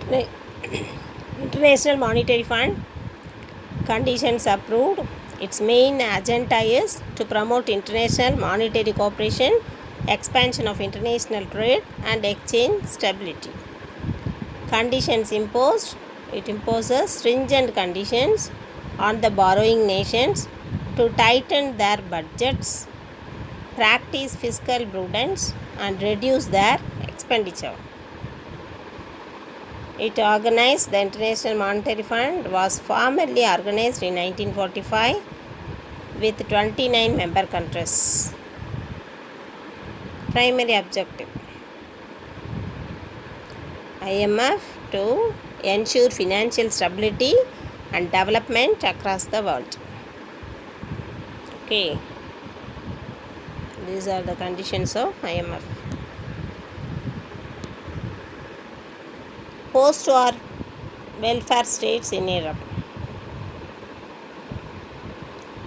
Right. International Monetary Fund conditions approved. Its main agenda is to promote international monetary cooperation, expansion of international trade, and exchange stability. Conditions imposed. It imposes stringent conditions on the borrowing nations to tighten their budgets, practice fiscal prudence, and reduce their expenditure. It organized the International Monetary Fund was formally organized in 1945 with 29 member countries. Primary objective: IMF to ensure financial stability and development across the world. Okay, these are the conditions of IMF. Post-war welfare states in Europe.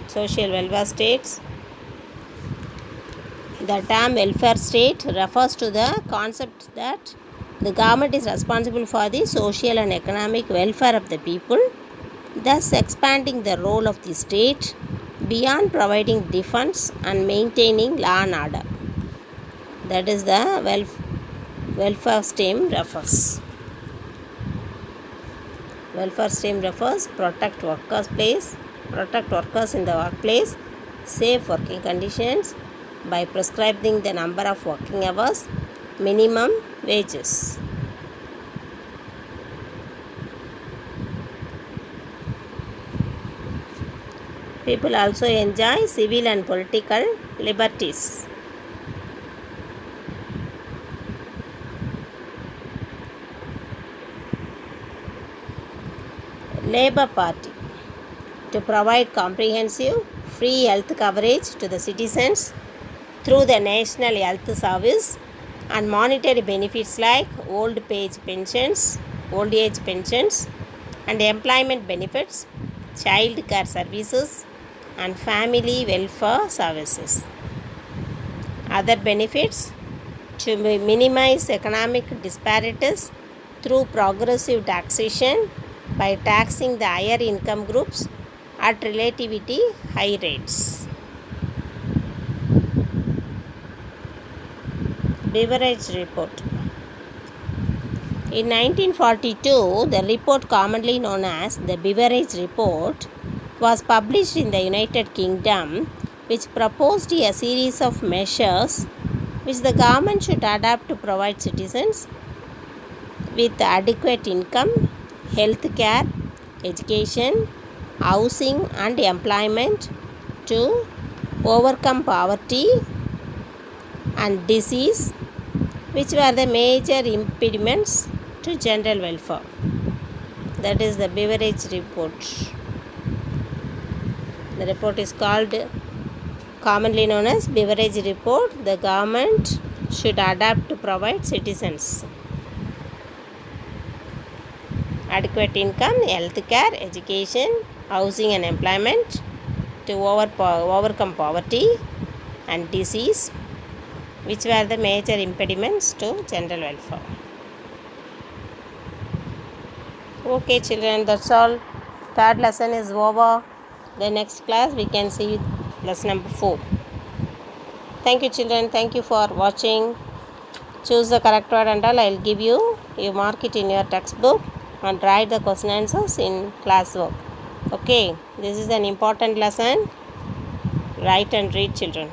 Social welfare states. The term welfare state refers to the concept that the government is responsible for the social and economic welfare of the people, thus expanding the role of the state beyond providing defense and maintaining law and order. That is the welfare state refers. Welfare state refers protect workers in the workplace, safe working conditions by prescribing the number of working hours, minimum wages. People also enjoy civil and political liberties. Labour Party to provide comprehensive free health coverage to the citizens through the National Health Service and monetary benefits like old age pensions and employment benefits, child care services and family welfare services. Other benefits: to minimize economic disparities through progressive taxation by taxing the higher income groups at relatively high rates. Beveridge Report. In 1942, the report commonly known as the Beveridge Report was published in the United Kingdom, which proposed a series of measures which the government should adopt to provide citizens with adequate income, health care, education, housing and employment to overcome poverty and disease, which were the major impediments to general welfare. That is the Beveridge Report. The report is called commonly known as Beveridge Report. The government should adapt to provide citizens adequate income, health care, education, housing and employment to overcome poverty and disease, which were the major impediments to general welfare. Okay children, that's all. Third lesson is over. The next class we can see lesson number 4. Thank you children. Thank you for watching. Choose the correct word and all. I will give you. You mark it in your textbook and write the question answers in classwork. Okay. This is an important lesson. Write and read children.